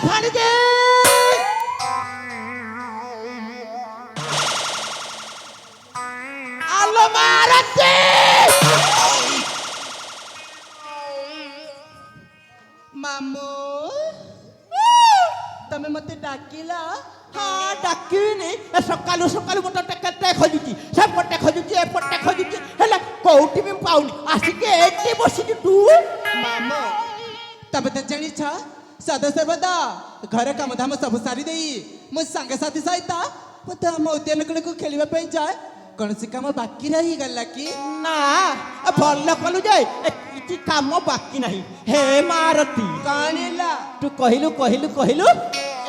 ভানিজে আলো মারতে ମାମୁ ତମେ ମତେ ଡାକିଲ ହଁ ଡାକିବିନି ସକାଳୁ ସକାଳୁ ଗୋଟେ କେତେ ଖୋଜୁଛି ସେପଟେ ଖୋଜୁଛି ଏପଟେ ଖୋଜୁଛି ହେଲେ କୋଉଠି ବି ପାଉନି ଆସିକି ଏଠି ବସିଛୁ ତୁ ମାମୁ ତମେ ତ ଜାଣିଛ ସଦାସର୍ବଦା ଘର କାମ ଧାମ ସବୁ ସାରି ଦେଇ ମୋ ସାଙ୍ଗସାଥି ସହିତ ମତେ ଆମ ଉଦ୍ୟାନ କୂଳକୁ ଖେଳିବା ପାଇଁ ଯାଏ କୌଣସି କାମ ବାକି ରହିଗଲା କି ନା ଭଲ କଲୁ ଯେ କିଛି କାମ ବାକି ନାହିଁ ହେ ମାରତି କଣ ହେଲା ତୁ କହିଲୁ କହିଲୁ କହିଲୁ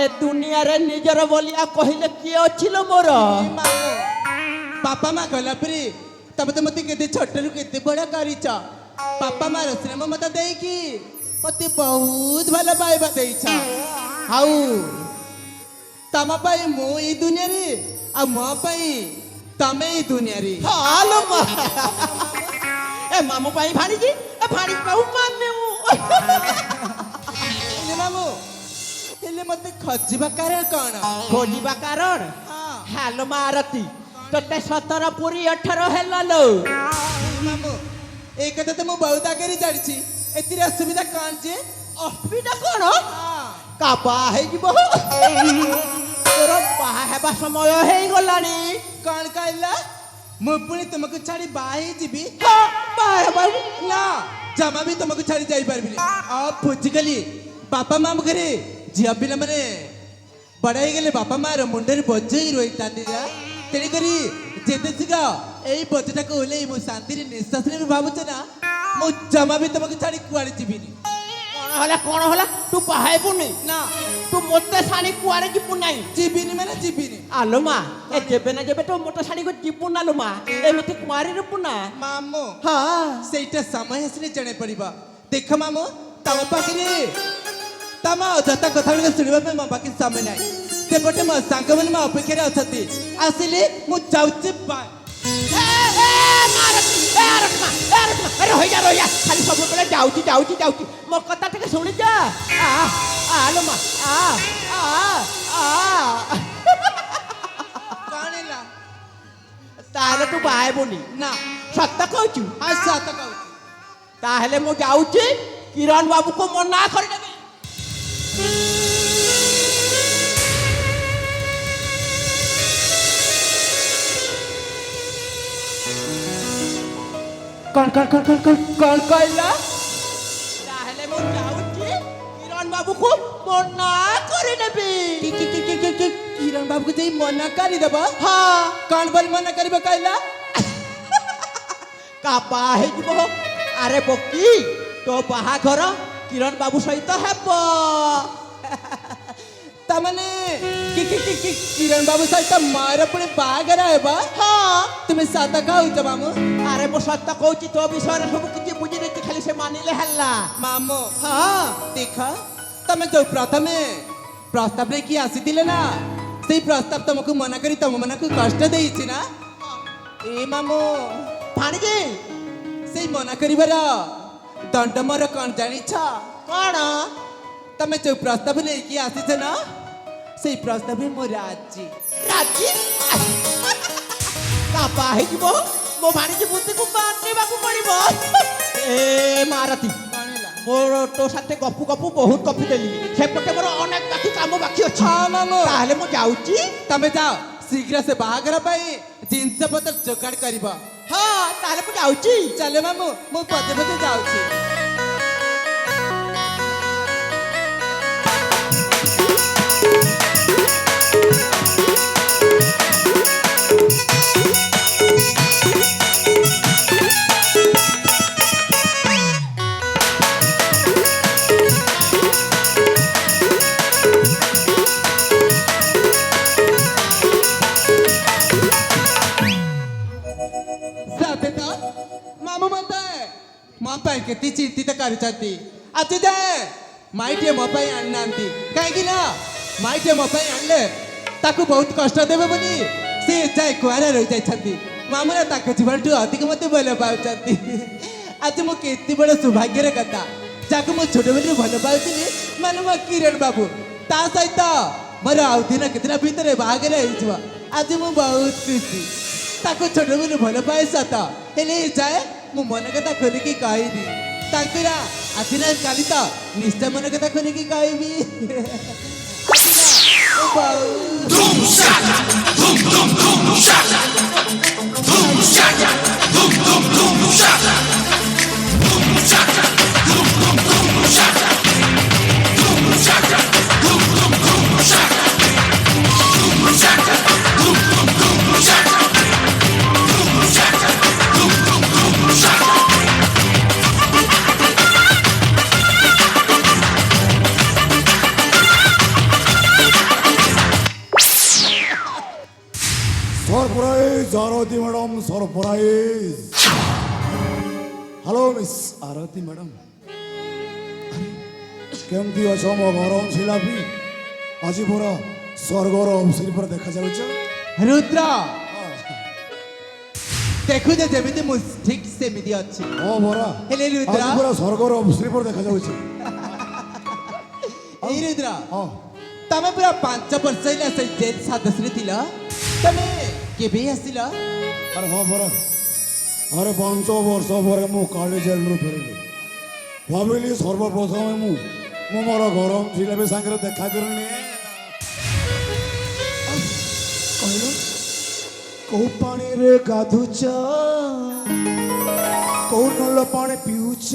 ଏ ଦୁନିଆରେ ନିଜର ବୋଲିଆ କହିଲେ କିଏ ଅଛି ଲୋ ମୋର ମାମୁ ବାପା ମା ଗଲା ପରେ ତମେ ତ ମତେ କେତେ ଛୋଟରୁ କେତେ ବଡ କରିଛ ବାପା ମାର ଶ୍ରମ ମତ ଦେଇକି ମତେ ବହୁତ ଭଲ ପାଇବା ଦେଇଛ ଆଉ ତମ ପାଇଁ ମୁଁ ଏଇ ଦୁନିଆରେ ଆଉ ମୋ ପାଇଁ ତମେ ଏଇ ଦୁନିଆରେ ହାଲୋ ଏ ମାମୁ ପାଇଁ ଭାଣିଜି ଏ ଭାଣିଜି ପାଉ ମାମୁ ମାମୁ ହେଲେ ମତେ ଖୋଜିବା କାରଣ କଣ ଖୋଜିବା କାରଣ ହାଲୋ ମାରତି ତତେ 17 ପୁରୀ 18 ହେଲା ଲୋ ମାମୁ ଏଇ କଥା ତ ମୁଁ ବହୁତ ଆଗରେ ଜାଣିଛି ଏଥିରେ ଅସୁବିଧା କଣ ଯେ ଅସୁବିଧା କଣ କାବା ହେଇଯିବ ତୋର ବାହା ହେବା ସମୟ ହେଇଗଲାଣି କଣ କହିଲା ମୁଁ ପୁଣି ତୁମକୁ ଛାଡି ବାହା ହେଇଯିବି ବାହା ହେବା ନା ଜମା ବି ତୁମକୁ ଛାଡି ଯାଇପାରିବିନି ଆଉ ବୁଝିଗଲି ବାପା ମା ଘରେ ଝିଅ ପିଲାମାନେ ବଡ ହେଇଗଲେ ବାପା ମାର ମୁଣ୍ଡରେ ବୋଝ ହେଇ ରହିଥାନ୍ତି ଯା ତେଣୁକରି ଯେତେ ଶୀଘ୍ର ଏଇ ବୋଝଟାକୁ ଓହ୍ଲେଇ ମୁଁ ଶାନ୍ତିରେ ନିଶ୍ୱାସ ନେବି ଭାବୁଛ ନା ମୁଁ ଜମା ବି ତୁମକୁ ଛାଡି କୁଆଡେ ଯିବିନି କଣ ହେଲା ତୁ ବାହା ହେବୁନି ନା ତୁ ମୋତେ ଶାଢୀ କୁଆଡେ ଯିବୁ ନାହିଁ ଯିବିନି ମାନେ ଯିବିନି ଆଲୋ ମା ଏ ଯେବେ ନା ଯେବେ ତ ମୋଟ ଶାଢୀକୁ ଯିବୁ ନା ଲୋ ମା ଏମିତି କୁଆରି ରବୁ ନା ମାମୁ ହଁ ସେଇଟା ସମୟ ଆସିଲେ ଜଣା ପଡିବ ଦେଖ ମାମୁ ତମ ପାଖରେ ତମ ଅଯଥା କଥା ଗୁଡ଼ିକ ଶୁଣିବା ପାଇଁ ମୋ ପାଖରେ ସମୟ ନାହିଁ ସେପଟେ ମୋ ସାଙ୍ଗମାନେ ମୋ ଅପେକ୍ଷାରେ ଅଛନ୍ତି ଆସିଲେ ମୁଁ ଯାଉଛି ରହିଯା ଖାଲି ସବୁବେଳେ ଯାଉଛି ମୋ କଥା ଟିକେ ଶୁଣି ଯା ଆଲୋ ମା କଣ ହେଲା ତାହେଲେ ତୁ ବାହା ହେବୁନି ନା ସତ କହୁଛୁ ସତ କହୁଛି ତାହେଲେ ମୁଁ ଯାଉଛି କିରଣ ବାବୁକୁ ମନା କରିଦେବି କଣ କହିଲା ତାହେଲେ ମୁଁ ଯାଉଛି କିରଣ ବାବୁକୁ ମନା କରିନେବି କିରଣ ବାବୁକୁ ଯାଇ ମନା କରିଦେବ ହଁ କଣ ବୋଲି ମନା କରିବ କହିଲା କାବା ହେଇଯିବ ଆରେ ବକି ତୋ ବାହାଘର କିରଣ ବାବୁ ସହିତ ହେବ ତାମାନେ କିରଣ ବାବୁ ସହିତ ମୋର ପୁଣି ବାହାଘର ହେବ ହଁ ତୁମେ ସତ କହୁଛ ମାମୁ ଆରେ ମୁଁ ସତ କହୁଛି ତୋ ବିଷୟରେ ସବୁ କିଛି ବୁଝି ନେଇଛି ଖାଲି ସେ ମାନିଲେ ହେଲା ମାମୁ ହଁ ଦେଖ ତମେ ଯୋଉ ପ୍ରଥମେ ପ୍ରସ୍ତାବ ନେଇକି ଆସିଥିଲେ ନା ସେଇ ପ୍ରସ୍ତାବ ତମକୁ ମନା କରି ତମ ମାନଙ୍କୁ କଷ୍ଟ ଦେଇଛି ନା ଏ ମାମୁ ଭାଣିଜି ସେଇ ମନା କରିବାର ଦଣ୍ଡ ମୋର କଣ ଜାଣିଛ କଣ ତମେ ଯୋଉ ପ୍ରସ୍ତାବ ନେଇକି ଆସିଛ ନା ସେଇ ପ୍ରସ୍ତାବରେ ମୁଁ ରାଜି ରାଜି କାବା ହେଇଯିବ ମୋ ଭାଣିଜି ବୁଦ୍ଧିକୁ ମାନିବାକୁ ପଡିବ ଏ ମାରତି ମୋର ତୋ ସାଥେ ଗପୁ ଗପୁ ବହୁତ ଗପି ଦେଲି ସେପଟେ ମୋର ଅନେକ ବାକି କାମ ବାକି ଅଛି ହଁ ମାମୁ ତାହେଲେ ମୁଁ ଯାଉଛି ତମେ ଯାଅ ଶୀଘ୍ର ସେ ବାହାଘର ପାଇଁ ଜିନିଷ ପତ୍ର ଯୋଗାଡ଼ କରିବ ହଁ ତାହେଲେ ମୁଁ ଯାଉଛି ଚାଲ ମାମୁ ମୁଁ ପଦେ ପଦେ ଯାଉଛି ମୋ ପାଇଁ କେତେ ଚିନ୍ତିତ କରିଛନ୍ତି ଆଜି ଯାଏ ମାଇଟିଏ ମୋ ପାଇଁ ଆଣିନାହାନ୍ତି କାହିଁକି ନା ମାଇଟିଏ ମୋ ପାଇଁ ଆଣିଲେ ତାକୁ ବହୁତ କଷ୍ଟ ଦେବେ ବୋଲି ସେ ଯାଏ କୁଆରେ ରହିଯାଇଛନ୍ତି ମାମୁନା ତାଙ୍କ ଜୀବନଠୁ ଅଧିକ ମୋତେ ଭଲ ପାଉଛନ୍ତି ଆଜି ମୁଁ କେତେ ବଡ଼ ସୌଭାଗ୍ୟର କଥା ଯାହାକୁ ମୁଁ ଛୋଟବେଳରୁ ଭଲ ପାଉଥିଲି ମାନେ ମୋ କିରଣ ବାବୁ ତା ସହିତ ମୋର ଆଉ ଦିନ କେତେଟା ଭିତରେ ବାହାଘର ହେଇଯିବ। ଆଜି ମୁଁ ବହୁତ ଖୁସି। ତାକୁ ଛୋଟ ବେଳୁ ଭଲ ପାଏ ସତ, ହେଲେ ଯାଏ ମୁଁ ମନ କଥା ଖୋଲିକି କହିବି। ତାଙ୍କର ଆଜି ନା କାଲି ତ ନିଶ୍ଚୟ ମନ କଥା ଖୋଲିକି କହିବି। सरप्राइज आरती मैडम सरप्राइज। हेलो मिस आरती मैडम केमती अछ मो गरम छिलापी आज पूरा स्वर्गर अवसर पर देखा जाउछ। रुद्र देखु जे जेमिति मु ठीक सेमिति अछि। ओ मोरा हेले रुद्र आज पूरा स्वर्गर अवसर पर देखा जाउछ। ए रुद्र हां तमे पूरा 5 वर्ष इला से जेल सदस्य थिला तमे केबे आसिला? अरे हां मोरा अरे 5 वर्ष पर मु काली जेल रु फेरिली। भाबिली सर्वप्रथम मु मोर गरम छिलापी संगे देखा करनी कहलो कौ पानी रे गाधुच कौ नल पानी पिउच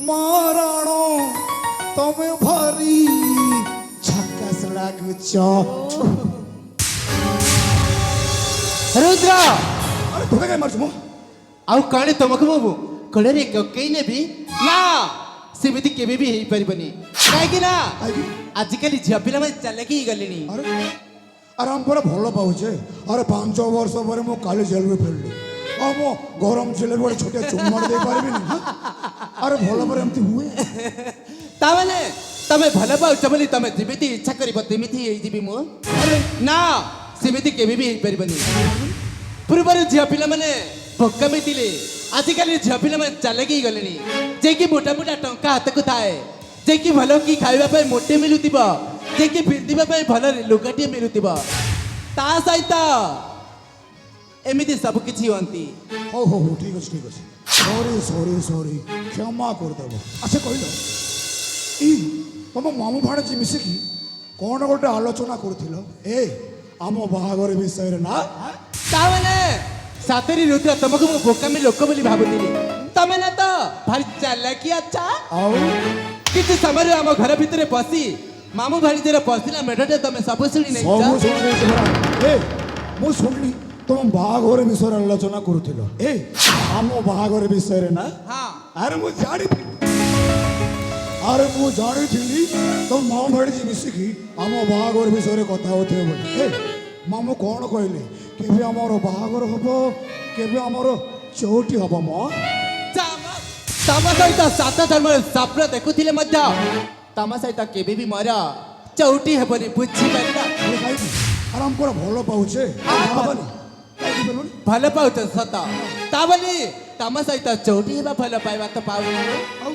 मारण तमे भारी झकास लागुच। रुद्र अरे तुके काय मारछ मो आउ काणे तमक बाबू कड़े कई नेबी ना सेमिति केबे भी हेई परिबनी काहे ना आजकल झिया पिला में चले की गलेनी। अरे अरे हम पूरा भल पाऊचे। अरे 5 वर्ष पर मु काली जेल में फेरली आ मो गरम जेल में छोटे चुम्मा दे पारबिनी। अरे भल पर एमती हुए तावले तमे भल पाउछ बोली तमे जेमिति इच्छा करिब तेमिति हेई दिबी मु। अरे ना सेमिति केबे भी हेई परिबनी। पूर्वर झिया पिला माने भक्का में दिले आजकल झिया पिला में चले की गलेनी जे की मोटा मोटा टंका हाथ को थाए जे की भलो की खाइबा पे मोटे मिलुतिबा जे की पिंदिबा पे भलो लुगाटी मिलुतिबा ता सहित एमिति सब किछि होंती। हो ठीक अछि ठीक अछि। सॉरी सॉरी सॉरी क्षमा कर देबो। अच्छा कहलो ई तम मामू भाणे मिसे की कोन गोटे आलोचना करथिलो ए आमो बाहागर विषय रे ना तावले सातरी रुद्र तमको मु बोकामी लोक बोली भाबुतिली तमे ना तो भारी चालाकी अच्छा आउ किछि समय हम घर भितरे बसी मामू भाई जेरा बसिला मेढटे तमे सब सुनी नै सब सुन ए मु सुनली तुम बाहागर विषय रे आलोचना करथिलो ए आमो बाहागर विषय रे ना। हां अरे मु जानी थी तुम मामू भाई जी मिसे की आमो बाहागर विषय रे कथा होथे बोली ए मामू कौन कहले केबे हमर बाहागर हबो केबे हमर चौटी हबो मो तम सहित सात धर्म स्वप्न देखुथिले मध्य तम सहित केबे भी मरा चौटी हेबनी बुझी पारिला। अरे काई अरे हम पूरा भलो पाउछे बाबनी काई बोलुन भल पाउछ सत ताबली तम सहित चौटी हेबा भल पाइबा तो पाउ आउ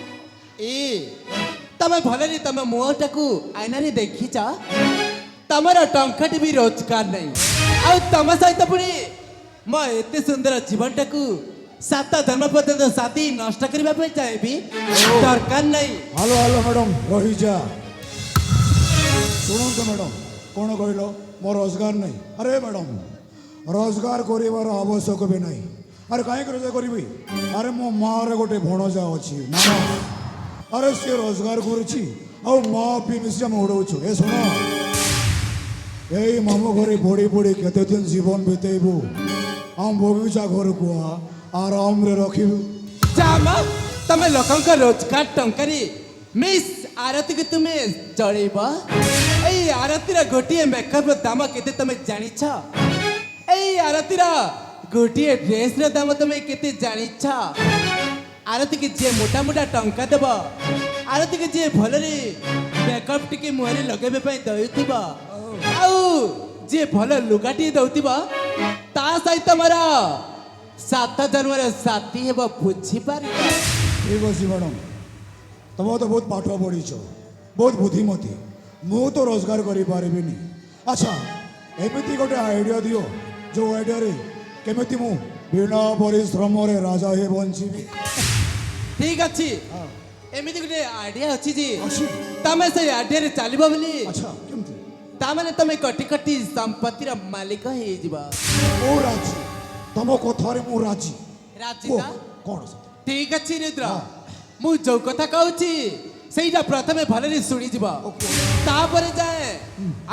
ए तमे भलनी तमे मुहटाकू आईना रे देखिछ तमर टंकाटी भी रोजगार नहीं आ तम सहित पुणी म एते सुंदर जीवनटाकू सात धर्म पर्यंत साथी नष्ट करबा पे चाहेबी दरकार नहीं। हेलो हेलो मैडम रही जा सुनो तो मैडम कौन कहलो मोर रोजगार नहीं। अरे मैडम रोजगार करिवार आवश्यक भी नहीं। अरे कहीं रोजगार करी अरे मो माँ रे गोटे भणजा अच्छी माँ अरे सी रोजगार करुच्ची आ माँ पी मिसी आम उड़ाऊँ ए सुन यही मामू घरे पड़ी पड़ी केते दिन जीवन बितेबू आम बगीचा घर को आराम रे रखिबू जाम तमे लोकंक रोजगार टंकारी मिस आरती के तुमे चढ़ेबा एई आरती रा गोटिए मेकअप रो दाम केते तमे जानिछ एई आरती रा गोटिए ड्रेस रो दाम तमे केते जानिछ आरती के जे मोटा मोटा टंका देब आरती के जे भलरे मेकअप टिके मुहरे लगेबे पई दउथिबा आउ जे भल लुगाटी दउथिबा ता सहित मरा 7,000 रे साथी हेबा बुझी पारि। ठीक अच्छे मैडम तुम तो बहुत पाठ पढ़ीच ବହୁତ ବୁଦ୍ଧିମତୀ ମୁଁ ତ ରୋଜଗାର କରିପାରିବିନି ଆଚ୍ଛା ଏମିତି ଗୋଟେ ଆଇଡ଼ିଆ ଦିଅ ଯେଉଁ ଆଇଡ଼ିଆରେ କେମିତି ମୁଁ ବିନା ପରିଶ୍ରମରେ ରାଜା ହେଇ ବଞ୍ଚିବି ଠିକ ଅଛି ଏମିତି ଗୋଟେ ଆଇଡିଆ ଅଛି ଯେ ଅଛି ତମେ ସେଇ ଆଇଡିଆରେ ଚାଲିବ ବୋଲି ଆଚ୍ଛା କେମିତି ତାମାନେ ତମେ କୋଟି କୋଟି ସମ୍ପତ୍ତିର ମାଲିକ ହେଇଯିବ ମୁଁ ରାଜି ତମ କଥାରେ ମୁଁ ରାଜି ରାଜି କୁହ, ତ? କ'ଣ ସେ? ଠିକ ଅଛି ରୁଦ୍ର ହଁ। ମୁଁ ଯୋଉ କଥା କହୁଛି ସେଇଟା ପ୍ରଥମେ ଭଲରେ ଶୁଣିଯିବ ଓକେ। ତାପରେ ଯାଏ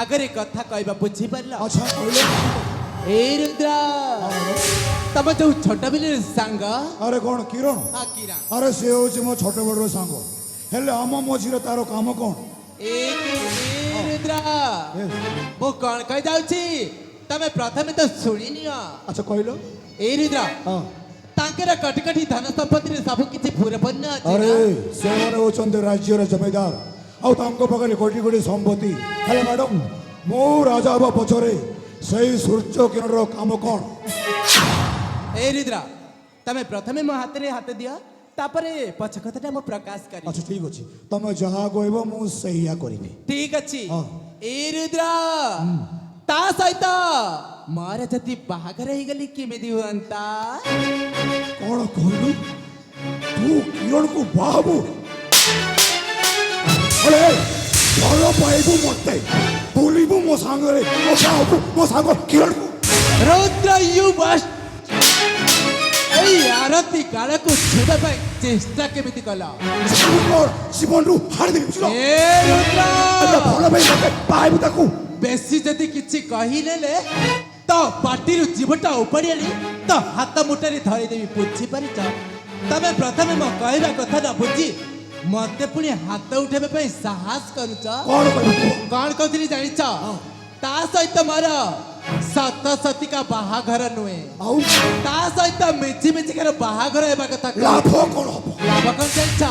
ଆଗରେ କଥା କହିବା ବୁଝିପାରିଲ ଆଚ୍ଛା କହିଲେ ଏଇ ରୁଦ୍ର ତମ ଯୋଉ ଛୋଟ ବିଲେର ସାଙ୍ଗ ଆରେ କ'ଣ କିରଣ ହଁ କିରା ଆରେ ସେ ହେଉଛି ମୋ ଛୋଟ ବେଳର ସାଙ୍ଗ ହେଲେ ଆମ ମଝିରେ ତାର କାମ କ'ଣ ଏ ରୁଦ୍ର ମୁଁ କଣ କହି ଯାଉଛି ତମେ ପ୍ରଥମେ ତ ଶୁଣିନିଅ ଆଚ୍ଛା କହିଲ ଏଇ ରୁଦ୍ର ହଁ ତାଙ୍କର କୋଟି କୋଟି ଧନ ସମ୍ପତ୍ତିରେ ସବୁ କିଛି ପୂର୍ବପୂର୍ଣ୍ଣ ଅଛି ଆରେ ନା? ସେମାନେ ହେଉଛନ୍ତି ରାଜ୍ୟର ଜମିଦାର ଆଉ ତାଙ୍କ ପାଖରେ କୋଟି କୋଟି ସମ୍ପତ୍ତି ହେଲେ ମ୍ୟାଡ଼ାମ ମୁଁ ରାଜା ହେବା ପଛରେ ସେଇ ସୂର୍ଯ୍ୟ କିରଣର କାମ କ'ଣ ଏ ରୁଦ୍ର ତମେ ପ୍ରଥମେ ମୋ ହାତରେ ହାତ ଦିଅ ତାପରେ ପଛ କଥାଟା ମୁଁ ପ୍ରକାଶ କରିବି ଆଚ୍ଛା ଠିକ ଅଛି ତମେ ଯାହା କହିବ ମୁଁ ସେଇଆ କରିବି ଠିକ ଅଛି ହଁ। ଏ ରୁଦ୍ର ତା ସହିତ ମୋର ଯଦି ବାହାଘର ହେଇଗଲି କେମିତି ହୁଅନ୍ତା କ'ଣ କହିଲୁ ତୁ କିରଣକୁ ବାହାବୁ ଆରେ ଭଲ ପାଇବୁ ମତେ ବୁଲିବୁ ମୋ ସାଙ୍ଗରେ ମୋ ବାହାବୁ ମୋ ସାଙ୍ଗ କିରଣକୁ ରୁଦ୍ର ୟୁ ମଷ୍ଟ ଏଇ ଆରତି କାଳକୁ ଛୁଇବା ପାଇଁ ଚେଷ୍ଟା କେମିତି କଲ ଜୀବନରୁ ହାରିଦେବି ବୁଝିଲ ଏ ରୁଦ୍ର ଭଲ ପାଇ ମତେ ପାଇବୁ ତାକୁ ବେଶୀ ଯଦି କିଛି କହିନେଲେ ତ ପାଟିରୁ ଜୀବଟା ଉପାଡ଼ି ଆଣି ତ ହାତ ମୁଠାରେ ଧରିଦେବି ବୁଝିପାରିଛ ତମେ ପ୍ରଥମେ ମୋ କହିବା କଥା ନ ବୁଝି ମତେ ପୁଣି ହାତ ଉଠେଇବା ପାଇଁ ସାହସ କରୁଛ କ'ଣ କହିବୁ କୁହ? କଣ କହୁଥିଲି ଜାଣିଛ ତା ସହିତ ମୋର ସତ ସତିକା ବାହାଘର ନୁହେଁ ଆଉ ତା ସହିତ ମିଛି ମିଛିକାର ବାହାଘର ହେବା କଥା କହୁଛି। ଲାଭ କ'ଣ ହବ ଲାଭ କଣ ଜାଣିଛ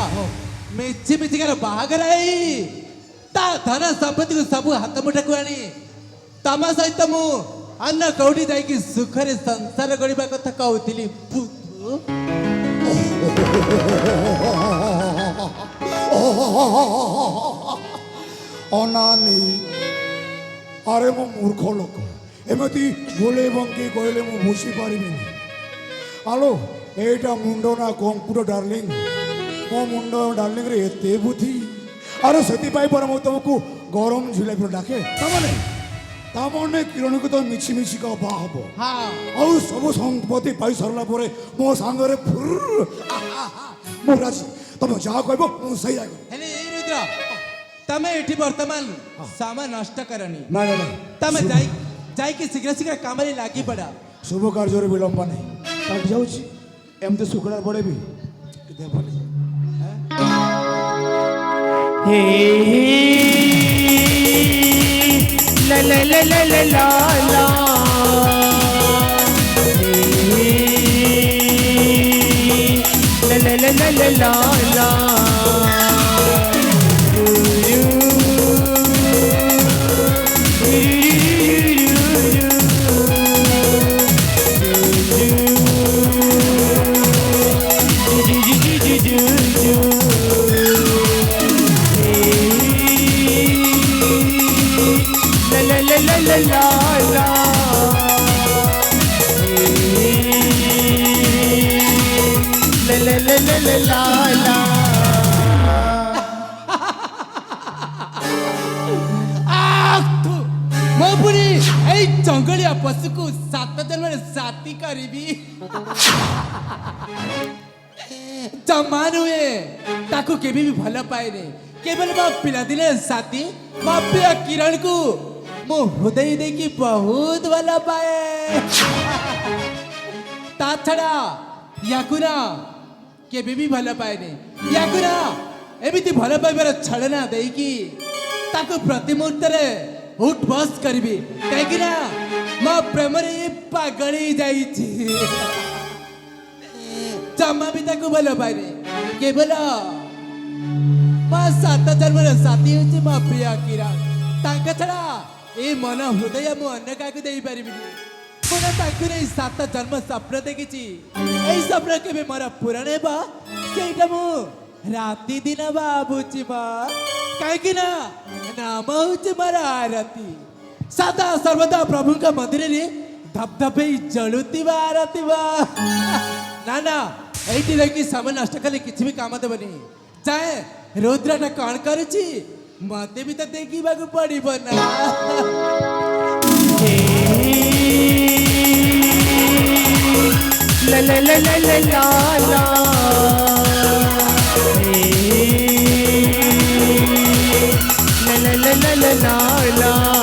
ମିଛି ମିଛିକାର ବାହାଘର ହେଇ ତା ଧନ ସମ୍ପତ୍ତିକୁ ସବୁ ହାତ ମୁଠାକୁ ଆଣି ତମ ସହିତ ମୁଁ ଅନ୍ୟ କୋଉଠି ଯାଇକି ସୁଖରେ ସଂସାର କରିବା କଥା କହୁଥିଲି ବୁଧୁ। ଅନାନି ଆରେ ମୁଁ ମୂର୍ଖ ଲୋକ ଏମିତି ବୁଲେଇ ବଙ୍କି କହିଲେ ମୁଁ ବୁଝିପାରିବିନି ଆଲୋ ଏଇଟା ମୁଣ୍ଡ ନା କମ୍ପ୍ୟୁଟର ଡାର୍ଲିଂ ମୋ ମୁଣ୍ଡ ଡାର୍ଲିଂରେ ଏତେ ବୁଦ୍ଧି ଆରେ ସେଥିପାଇଁ ପରା ମୁଁ ତମକୁ ଗରମ ଝିଲାପି ଡାକେ ତାମାନେ କିରଣକୁ ତ ମିଛି ମିଛିକା ବାହା ହବ ହଁ ଆଉ ସବୁ ସମ୍ପତ୍ତି ପାଇ ସାରିଲା ପରେ ମୋ ସାଙ୍ଗରେ ମୁଁ ରାଜି ତମେ ଯାହା କହିବ ମୁଁ ସେଇଆ କରିବି ହେଲେ ଏଇ ରୁଦ୍ର ତମେ ଏଠି ବର୍ତ୍ତମାନ ସମୟ ନଷ୍ଟ କରନି ନାଇଁ ନାଇଁ ତମେ ଯାଇକି ଶୀଘ୍ର ଶୀଘ୍ର କାମରେ ଲାଗି ପଡ শুভ কার্যের বিলম্ব নেই কাটি যাচ্ছি এমতি শুক্লার পড়েবি দেবনি La la la la la la la. La la la la la la la. La la la la la la la. La la la la la la la. ମୁଁ ପୁଣି ଏଇ ଜଙ୍ଗଳିଆ ପଶୁକୁ 7 ଜନ୍ମରେ ସାଥୀ କରିବି ଜମା ନୁହେଁ ତାକୁ କେବେ ବି ଭଲ ପାଏନି କେବଳ ମୋ ପିଲାଦିନେ ସାଥୀ ମୋ ପ୍ରିୟ କିରଣକୁ ମୁଁ ହୃଦୟ ଦେଇକି ବହୁତ ଭଲ ପାଏ ତା ଛଡ଼ା ୟାକୁ ନା କେବେ ବି ଭଲ ପାଏନି ୟାକୁ ନା ଏମିତି ଭଲ ପାଇବାର ଛଳନା ଦେଇକି ତାକୁ ପ୍ରତି ମୁହୂର୍ତ୍ତରେ ଉଠ ବସ କରିବି କାହିଁକି ନା ମୋ ପ୍ରେମରେ ପାଗଳି ଯାଇଛି ଜମା ବି ତାକୁ ଭଲ ପାଏନି କେବଳ ମୋ 7 ଜନ୍ମର ସାଥୀ ହେଉଛି ମୋ ପ୍ରିୟ କିରଣ ତାଙ୍କ ଛଡ଼ା ଏ ମନ ହୃଦୟ ମୁଁ ଅନ୍ୟ କାହାକୁ ଦେଇପାରିବିନି ମୁଁ ନା ତାଙ୍କୁ ନେଇ 7 ଜନ୍ମ ସ୍ୱପ୍ନ ଦେଖିଛି ଏଇ ସ୍ୱପ୍ନ କେବେ ମୋର ପୂରଣ ହେବ ସେଇଟା ମୁଁ ରାତି ଦିନ ଭାବୁଛି ମା କାହିଁକି ନା ନାମ ହଉଛି ମୋର ଆରତୀ ସଦା ସର୍ବଦା ପ୍ରଭୁଙ୍କ ମନ୍ଦିରରେ ଧପଧପେଇ ଜଳୁଥିବା ଆରତୀ ମା ନା ନା ଏଇଠି ରହିକି ସମୟ ନଷ୍ଟ କଲେ କିଛି ବି କାମ ଦେବନି ଯାଏ ରୁଦ୍ରଟା କଣ କରୁଛି ମତେ ବି ତ ଦେଖିବାକୁ ପଡିବ ନା La la la la la la la. La la la la la la la.